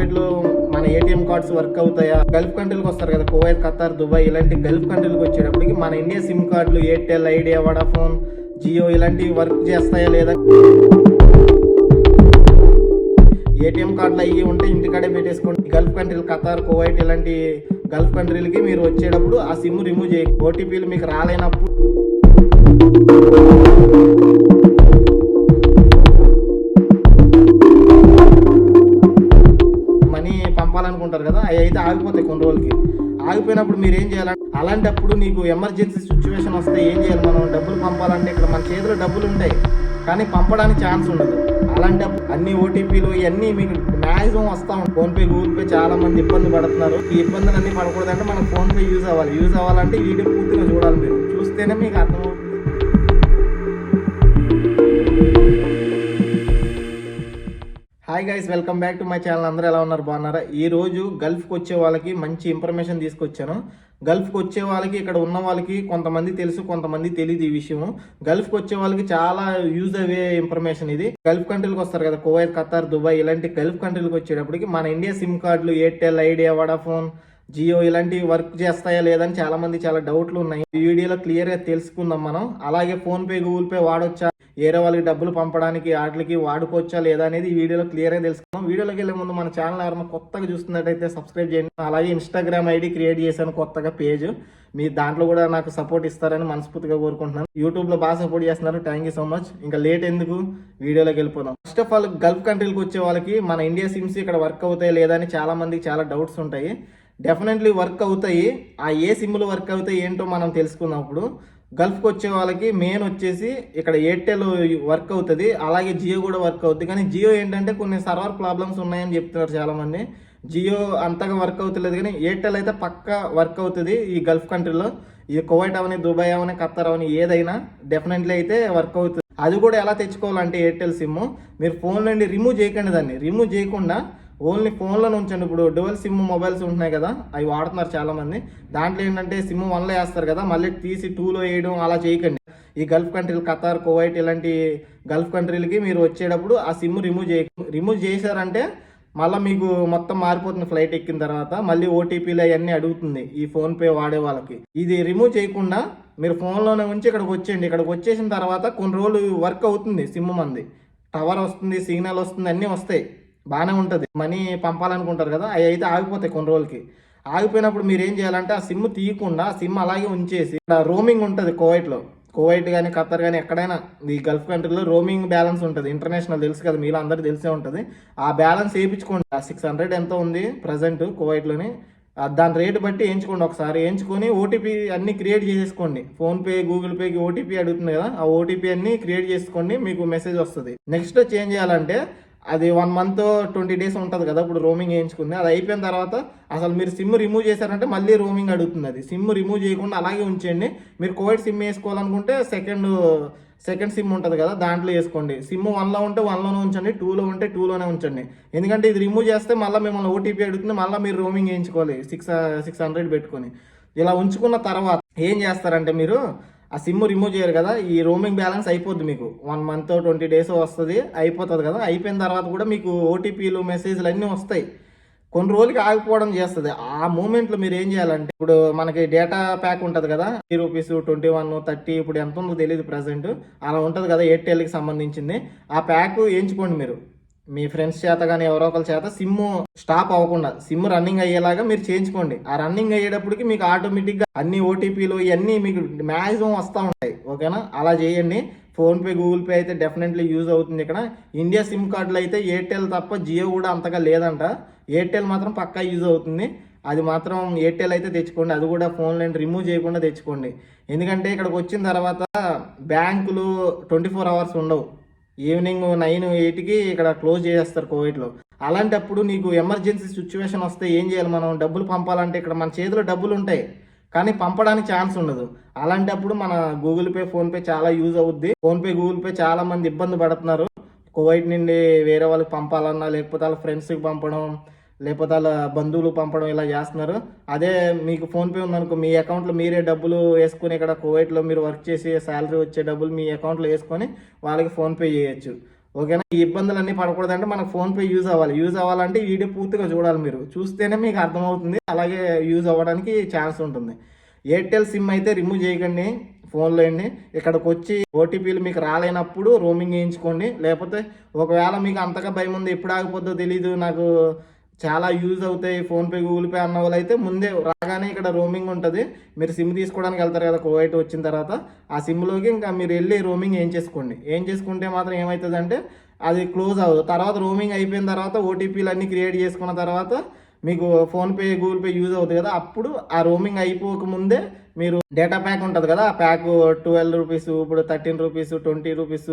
కువైట్లో మన ATM cards work అవుతాయా? గల్ఫ్ కంట్రీలకు వస్తారు కదా, కువైట్, ఖతార్, దుబాయ్ ఇలాంటి గల్ఫ్ కంట్రీలకు వచ్చేటప్పటికి మన ఇండియా సిమ్ కార్డులు ఎయిర్టెల్, ఐడియా, వడాఫోన్, జియో ఇలాంటివి వర్క్ చేస్తాయా లేదా? ఏటీఎం కార్డులు అయ్యి ఉంటే ఇంటికాడే పెట్టేసుకోండి. గల్ఫ్ కంట్రీలు ఖతార్, కువైట్ ఇలాంటి గల్ఫ్ కంట్రీలకి మీరు వచ్చేటప్పుడు ఆ సిమ్ రిమూవ్ చేయండి. ఓటీపీలు మీకు రాలేనప్పుడు మనీ పంపాలనుకుంటారు కదా, అవి అయితే ఆగిపోతాయి కొన్ని రోజులకి. ఆగిపోయినప్పుడు మీరు ఏం చేయాలంటే, అలాంటప్పుడు నీకు ఎమర్జెన్సీ సిచ్యువేషన్ వస్తే ఏం చేయాలి? మనం డబ్బులు పంపాలంటే ఇక్కడ మన చేతిలో డబ్బులు ఉంటాయి కానీ పంపడానికి ఛాన్స్ ఉండదు. అలాంటప్పుడు అన్ని ఓటీపీలు ఇవన్నీ మీకు మ్యాక్సిమం వస్తూ ఉంటాయి. ఫోన్పే, గూగుల్ పే చాలా మంది ఇబ్బంది పడుతున్నారు. ఈ ఇబ్బందులు అన్నీ పడకూడదంటే మనకు ఫోన్పే యూజ్ అవ్వాలంటే ఈ వీడియో పూర్తిగా చూడాలి. మీరు చూస్తేనే మీకు అర్థమవుతుంది. Hi guys, welcome back to my channel. అందరూ ఎలా ఉన్నారు? బాగున్నారా? ఈ రోజు గల్ఫ్కి వచ్చే వాళ్ళకి మంచి ఇన్ఫర్మేషన్ తీసుకొచ్చాను. గల్ఫ్కి వచ్చే వాళ్ళకి, ఇక్కడ ఉన్న వాళ్ళకి కొంతమంది తెలుసు, కొంతమంది తెలియదు ఈ విషయం. గల్ఫ్కి వచ్చే వాళ్ళకి చాలా యూజ్ అయ్యే ఇన్ఫర్మేషన్ ఇది. గల్ఫ్ కంట్రీలకు వస్తారు కదా, కువైట్, ఖతార్, దుబాయ్ ఇలాంటి గల్ఫ్ కంట్రీలకు వచ్చేటప్పటికి మన ఇండియా సిమ్ కార్డులు ఎయిర్టెల్, ఐడియా, వడాఫోన్, జియో ఇలాంటివి వర్క్ చేస్తాయా లేదని చాలా మంది చాలా డౌట్లు ఉన్నాయి. ఈ వీడియోలో క్లియర్గా తెలుసుకుందాం మనం. అలాగే ఫోన్పే, గూగుల్ పే వాడొచ్చా, వేరే వాళ్ళకి డబ్బులు పంపడానికి వాటికి వాడుకోవచ్చా లేదా అనేది ఈ వీడియోలో క్లియర్గా తెలుసుకుందాం. వీడియోలోకి వెళ్ళే ముందు మన ఛానల్ ఎవరైనా కొత్తగా చూస్తున్నట్టయితే సబ్స్క్రైబ్ చేయండి. అలాగే ఇన్స్టాగ్రామ్ ఐడి క్రియేట్ చేశాను కొత్తగా పేజ్. మీ దాంట్లో కూడా నాకు సపోర్ట్ ఇస్తారని మనస్ఫూర్తిగా కోరుకుంటున్నాను. యూట్యూబ్లో బాగా సపోర్ట్ చేస్తున్నారు, థ్యాంక్ యూ సో మచ్. ఇంకా లేట్ ఎందుకు, వీడియోలోకి వెళ్ళిపోదాం. ఫస్ట్ ఆఫ్ ఆల్, గల్ఫ్ కంట్రీలకు వచ్చే వాళ్ళకి మన ఇండియా సిమ్స్ ఇక్కడ వర్క్ అవుతాయి లేదా అని చాలా మందికి చాలా డౌట్స్ ఉంటాయి. డెఫినెట్లీ వర్క్ అవుతాయి. ఆ ఏ సిమ్లు వర్క్ అవుతాయి ఏంటో మనం తెలుసుకున్నప్పుడు, గల్ఫ్కి వచ్చే వాళ్ళకి మెయిన్ వచ్చేసి ఇక్కడ ఎయిర్టెల్ వర్క్ అవుతుంది, అలాగే జియో కూడా వర్క్ అవుతుంది. కానీ జియో ఏంటంటే కొన్ని సర్వర్ ప్రాబ్లమ్స్ ఉన్నాయని చెప్తున్నారు చాలామంది. జియో అంతగా వర్క్ అవుతలేదు, కానీ ఎయిర్టెల్ అయితే పక్కా వర్క్ అవుతుంది ఈ గల్ఫ్ కంట్రీలో. ఈ కువైట్ అవని, దుబాయ్ అవని, ఖతార్ అవని ఏదైనా డెఫినెట్లీ అయితే వర్క్ అవుతుంది. అది కూడా ఎలా తెచ్చుకోవాలంటే, ఎయిర్టెల్ సిమ్ మీరు ఫోన్ నుండి రిమూవ్ చేయకండి. దాన్ని రిమూవ్ చేయకుండా ఓన్లీ ఫోన్లో ఉంచండి. ఇప్పుడు డ్యువల్ సిమ్ మొబైల్స్ ఉంటున్నాయి కదా, అవి వాడుతున్నారు చాలామంది. దాంట్లో ఏంటంటే సిమ్ 1లో వేస్తారు కదా, మళ్ళీ తీసి 2లో వేయడం అలా చేయకండి. ఈ గల్ఫ్ కంట్రీలు ఖతార్, కువైట్ ఇలాంటి గల్ఫ్ కంట్రీలకి మీరు వచ్చేటప్పుడు ఆ సిమ్ రిమూవ్ చేశారంటే మళ్ళీ మీకు మొత్తం మారిపోతుంది. ఫ్లైట్ ఎక్కిన తర్వాత మళ్ళీ ఓటీపీలు అవన్నీ అడుగుతుంది ఈ ఫోన్పే వాడే వాళ్ళకి. ఇది రిమూవ్ చేయకుండా మీరు ఫోన్లోనే ఉంచి ఇక్కడికి వచ్చేయండి. ఇక్కడికి వచ్చేసిన తర్వాత కొన్ని రోజులు వర్క్ అవుతుంది సిమ్. మంది టవర్ వస్తుంది, సిగ్నల్ వస్తుంది, అన్నీ వస్తాయి, బాగానే ఉంటుంది. మనీ పంపాలనుకుంటారు కదా, అవి అయితే ఆగిపోతాయి కొన్ని రోజులకి. ఆగిపోయినప్పుడు మీరు ఏం చేయాలంటే ఆ సిమ్ తీయకుండా ఆ సిమ్ అలాగే ఉంచేసి, ఇక్కడ రోమింగ్ ఉంటుంది కువైట్ కానీ ఖతార్ కానీ ఎక్కడైనా ఈ గల్ఫ్ కంట్రీలో రోమింగ్ బ్యాలెన్స్ ఉంటుంది. ఇంటర్నేషనల్ తెలుసు కదా, మీలో అందరికీ తెలిసే ఉంటుంది. ఆ బ్యాలెన్స్ వేయించుకోండి. 600 ఎంతో ఉంది ప్రజెంట్ కువైట్లోని. దాని రేటు బట్టి వేయించుకోండి. ఒకసారి వేయించుకొని ఓటీపీ అన్ని క్రియేట్ చేసేసుకోండి. ఫోన్పే, గూగుల్ పేకి ఓటీపీ అడుగుతుంది కదా, ఆ ఓటీపీ అన్ని క్రియేట్ చేసుకోండి, మీకు మెసేజ్ వస్తుంది. నెక్స్ట్ చేంజ్ చేయాలంటే అది 1 మంత్ 20 డేస్ ఉంటుంది కదా, ఇప్పుడు రోమింగ్ వేయించుకుంది. అది అయిపోయిన తర్వాత అసలు మీరు సిమ్ రిమూవ్ చేశారంటే మళ్ళీ రోమింగ్ అడుగుతుంది. అది సిమ్ రిమూవ్ చేయకుండా అలాగే ఉంచండి. మీరు కోవిడ్ సిమ్ వేసుకోవాలనుకుంటే సెకండ్ సిమ్ ఉంటుంది కదా, దాంట్లో వేసుకోండి. సిమ్ 1లో ఉంటే 1లోనే ఉంచండి, 2లో ఉంటే 2లోనే ఉంచండి. ఎందుకంటే ఇది రిమూవ్ చేస్తే మళ్ళీ మిమ్మల్ని ఓటీపీ అడుగుతుంది, మళ్ళీ మీరు రోమింగ్ వేయించుకోవాలి 600 పెట్టుకొని. ఇలా ఉంచుకున్న తర్వాత ఏం చేస్తారంటే, మీరు ఆ సిమ్ రిమూవ్ చేయరు కదా, ఈ రోమింగ్ బ్యాలెన్స్ అయిపోద్ది. మీకు 1 మంత్ 20 డేస్ వస్తుంది, అయిపోతుంది కదా. అయిపోయిన తర్వాత కూడా మీకు ఓటీపీలు, మెసేజ్లు అన్నీ వస్తాయి. కొన్ని రోజులకి ఆగిపోవడం చేస్తుంది. ఆ మూమెంట్లో మీరు ఏం చేయాలంటే, ఇప్పుడు మనకి డేటా ప్యాక్ ఉంటుంది కదా, ₹30, 21, 30 ఇప్పుడు ఎంత ఉందో తెలియదు ప్రజెంట్, అలా ఉంటుంది కదా ఎయిర్టెల్కి సంబంధించింది. ఆ ప్యాక్ వేయించుకోండి మీరు మీ ఫ్రెండ్స్ చేత కానీ ఎవరో ఒకరి చేత. సిమ్ స్టాప్ అవ్వకుండా సిమ్ రన్నింగ్ అయ్యేలాగా మీరు చేయించుకోండి. ఆ రన్నింగ్ అయ్యేటప్పటికి మీకు ఆటోమేటిక్గా అన్ని ఓటీపీలు ఇవన్నీ మీకు మ్యాక్సిమం వస్తూ ఉంటాయి. ఓకేనా? అలా చేయండి. ఫోన్పే, గూగుల్ పే అయితే డెఫినెట్లీ యూజ్ అవుతుంది. ఇక్కడ ఇండియా సిమ్ కార్డులు అయితే ఎయిర్టెల్ తప్ప జియో కూడా అంతగా లేదంట. ఎయిర్టెల్ మాత్రం పక్కా యూజ్ అవుతుంది. అది మాత్రం ఎయిర్టెల్ అయితే తెచ్చుకోండి. అది కూడా ఫోన్లో రిమూవ్ చేయకుండా తెచ్చుకోండి. ఎందుకంటే ఇక్కడికి వచ్చిన తర్వాత బ్యాంకులు 24 అవర్స్ ఉండవు. ఈవినింగ్ 9, 8కి ఇక్కడ క్లోజ్ చేసేస్తారు కువైట్లో. అలాంటప్పుడు నీకు ఎమర్జెన్సీ సిచ్యువేషన్ వస్తే ఏం చేయాలి? మనం డబ్బులు పంపాలంటే ఇక్కడ మన చేతిలో డబ్బులు ఉంటాయి కానీ పంపడానికి ఛాన్స్ ఉండదు. అలాంటప్పుడు మన గూగుల్ పే, ఫోన్పే చాలా యూజ్ అవుద్ది. ఫోన్పే, గూగుల్ పే చాలా మంది ఇబ్బంది పడుతున్నారు. కువైట్ నుండి వేరే వాళ్ళకి పంపాలన్నా, లేకపోతే వాళ్ళ ఫ్రెండ్స్కి పంపడం, లేకపోతే వాళ్ళ బంధువులు పంపడం ఇలా చేస్తున్నారు. అదే మీకు ఫోన్పే ఉందనుకో, మీ అకౌంట్లో మీరే డబ్బులు వేసుకుని, ఇక్కడ కువైట్లో మీరు వర్క్ చేసి శాలరీ వచ్చే డబ్బులు మీ అకౌంట్లో వేసుకొని వాళ్ళకి ఫోన్పే చేయొచ్చు. ఓకేనా? ఈ ఇబ్బందులన్నీ పడకూడదంటే మనకు ఫోన్పే యూజ్ అవ్వాలంటే ఈ వీడియో పూర్తిగా చూడాలి మీరు. చూస్తేనే మీకు అర్థమవుతుంది, అలాగే యూజ్ అవ్వడానికి ఛాన్స్ ఉంటుంది. ఎయిర్టెల్ సిమ్ అయితే రిమూవ్ చేయకండి ఫోన్లో అండి. ఇక్కడికి వచ్చి ఓటీపీలు మీకు రాలేనప్పుడు రోమింగ్ వేయించుకోండి. లేకపోతే ఒకవేళ మీకు అంతగా భయం ఉంది, ఎప్పుడు ఆగిపోద్దో తెలీదు, నాకు చాలా యూజ్ అవుతాయి ఫోన్పే గూగుల్ పే అన్న వాళ్ళు అయితే ముందే రాగానే ఇక్కడ రోమింగ్ ఉంటుంది. మీరు సిమ్ తీసుకోవడానికి వెళ్తారు కదా కువైట్ వచ్చిన తర్వాత, ఆ సిమ్లోకి ఇంకా మీరు వెళ్ళి రోమింగ్ ఏం చేసుకోండి. ఏం చేసుకుంటే మాత్రం ఏమవుతుందంటే అది క్లోజ్ అవ్వదు. తర్వాత రోమింగ్ అయిపోయిన తర్వాత ఓటీపీలు అన్నీ క్రియేట్ చేసుకున్న తర్వాత మీకు ఫోన్పే గూగుల్ పే యూజ్ అవుతుంది కదా, అప్పుడు ఆ రోమింగ్ అయిపోకముందే మీరు డేటా ప్యాక్ ఉంటుంది కదా, ఆ ప్యాక్ 12 రూపీస్, ఇప్పుడు 13 రూపీస్, 20 రూపీస్,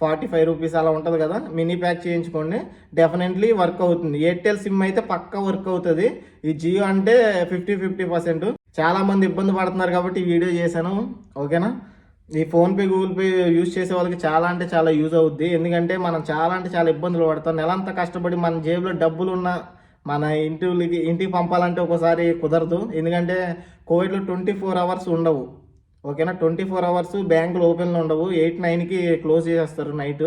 45 రూపీస్ అలా ఉంటుంది కదా, మినీ ప్యాక్ చేయించుకోండి. డెఫినెట్లీ వర్క్ అవుతుంది. ఎయిర్టెల్ సిమ్ అయితే పక్కా వర్క్ అవుతుంది. ఈ జియో అంటే 50% చాలా మంది ఇబ్బంది పడుతున్నారు కాబట్టి ఈ వీడియో చేశాను. ఓకేనా? ఈ ఫోన్పే గూగుల్ పే యూజ్ చేసే వాళ్ళకి చాలా అంటే చాలా యూజ్ అవుద్ది. ఎందుకంటే మనం చాలా అంటే చాలా ఇబ్బందులు పడతాం. నెలంతా కష్టపడి మన జేబులో డబ్బులు ఉన్న మన ఇంటికి పంపాలంటే ఒకసారి కుదరదు. ఎందుకంటే కోవిడ్లో 24 అవర్స్ ఉండవు. ఓకేనా? 24 అవర్స్ బ్యాంకులు ఓపెన్లో ఉండవు. 8, 9కి క్లోజ్ చేసేస్తారు నైట్.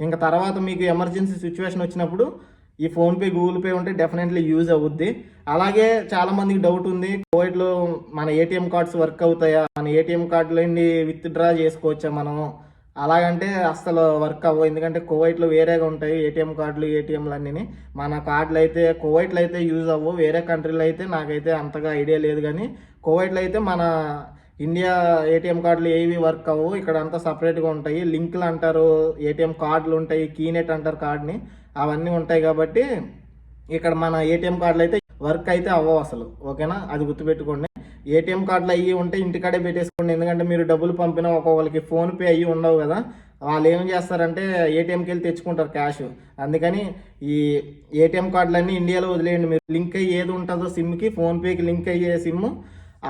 ఇంకా తర్వాత మీకు ఎమర్జెన్సీ సిచ్యువేషన్ వచ్చినప్పుడు ఈ ఫోన్పే గూగుల్ పే ఉంటే డెఫినెట్లీ యూజ్ అవుద్ది. అలాగే చాలా మందికి డౌట్ ఉంది, కోవిడ్లో మన ఏటీఎం కార్డ్స్ వర్క్ అవుతాయా, మన ఏటీఎం కార్డులో విత్డ్రా చేసుకోవచ్చా మనం? అలాగంటే అస్సలు వర్క్ అవ్వవు. ఎందుకంటే కువైట్లో వేరేగా ఉంటాయి ఏటీఎం కార్డులు, ఏటీఎంలు అన్నీ. మన కార్డులు అయితే కువైట్లో అయితే యూజ్ అవ్వవు. వేరే కంట్రీలో అయితే నాకైతే అంతగా ఐడియా లేదు, కానీ కువైట్లో అయితే మన ఇండియా ఏటీఎం కార్డులు ఏవి వర్క్ అవ్వవు. ఇక్కడ అంతా సపరేట్గా ఉంటాయి. లింకులు అంటారు, ఏటీఎం కార్డులు ఉంటాయి, కీనెట్ అంటారు కార్డ్ని, అవన్నీ ఉంటాయి. కాబట్టి ఇక్కడ మన ఏటీఎం కార్డులు అయితే వర్క్ అయితే అవ్వవు అసలు. ఓకేనా? అది గుర్తుపెట్టుకోండి. ఏటీఎం కార్డులు అయ్యి ఉంటే ఇంటికాడే పెట్టేసుకోండి. ఎందుకంటే మీరు డబ్బులు పంపిన ఒక్కొక్కరికి ఫోన్పే అయ్యి ఉండవు కదా, వాళ్ళు ఏం చేస్తారంటే ఏటీఎంకి వెళ్ళి తెచ్చుకుంటారు క్యాష్. అందుకని ఈ ఏటీఎం కార్డులన్నీ ఇండియాలో వదిలేయండి. మీరు లింక్ అయ్యి ఏది ఉంటుందో సిమ్కి, ఫోన్పేకి లింక్ అయ్యే సిమ్,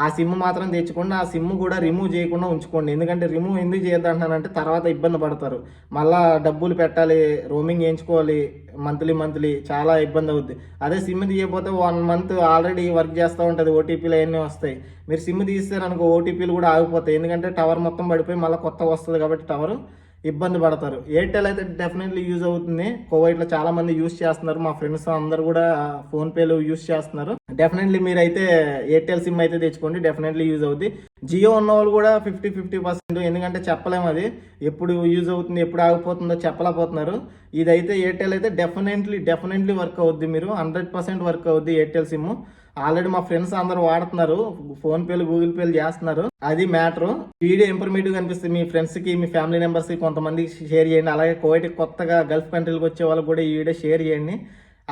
ఆ సిమ్ మాత్రం తెచ్చుకోండి. ఆ సిమ్ కూడా రిమూవ్ చేయకుండా ఉంచుకోండి. ఎందుకంటే రిమూవ్ ఎందుకు చేయొద్దంటానంటే తర్వాత ఇబ్బంది పడతారు. మళ్ళీ డబ్బులు పెట్టాలి, రోమింగ్ వేయించుకోవాలి, మంత్లీ చాలా ఇబ్బంది అవుద్ది. అదే సిమ్ తీయకపోతే 1 మంత్ ఆల్రెడీ వర్క్ చేస్తూ ఉంటుంది, ఓటీపీలు అవన్నీ వస్తాయి. మీరు సిమ్ తీస్తారనుకో ఓటీపీలు కూడా ఆగిపోతాయి. ఎందుకంటే టవర్ మొత్తం పడిపోయి మళ్ళీ కొత్తగా వస్తుంది కాబట్టి టవర్ ఇబ్బంది పడతారు. ఎయిర్టెల్ అయితే డెఫినెట్లీ యూజ్ అవుతుంది. కువైట్లో చాలా మంది యూజ్ చేస్తున్నారు. మా ఫ్రెండ్స్ అందరు కూడా ఫోన్పేలు యూజ్ చేస్తున్నారు. డెఫినెట్లీ మీరైతే ఎయిర్టెల్ సిమ్ అయితే తెచ్చుకోండి, డెఫినెట్లీ యూజ్ అవుతుంది. జియో ఉన్న వాళ్ళు కూడా 50%, ఎందుకంటే చెప్పలేము అది ఎప్పుడు యూజ్ అవుతుంది, ఎప్పుడు ఆగిపోతుందో చెప్పలేకపోతున్నారు. ఇదైతే ఎయిర్టెల్ అయితే డెఫినెట్లీ వర్క్ అవుద్ది. మీరు 100% వర్క్ అవుద్ది ఎయిర్టెల్ సిమ్. ఆల్రెడీ మా ఫ్రెండ్స్ అందరూ వాడుతున్నారు, ఫోన్పేలు గూగుల్ పేలు చేస్తున్నారు. అది మ్యాటర్. వీడియో ఇన్ఫర్మేటివ్ అనిపిస్తుంది మీ ఫ్రెండ్స్కి, మీ ఫ్యామిలీ మెంబర్స్కి కొంతమందికి షేర్ చేయండి. అలాగే కువైట్ కొత్తగా గల్ఫ్ కంట్రీలకు వచ్చే వాళ్ళకి కూడా ఈ వీడియో షేర్ చేయండి.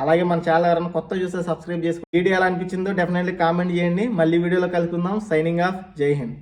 అలాగే మన ఛానల్ ఎవరైనా కొత్త చూస్తే సబ్స్క్రైబ్ చేసుకోండి. వీడియో ఎలా అనిపించిందో డెఫినెట్లీ కామెంట్ చేయండి. మళ్ళీ వీడియోలో కలుసుకుందాం. Signing off. జై హింద్.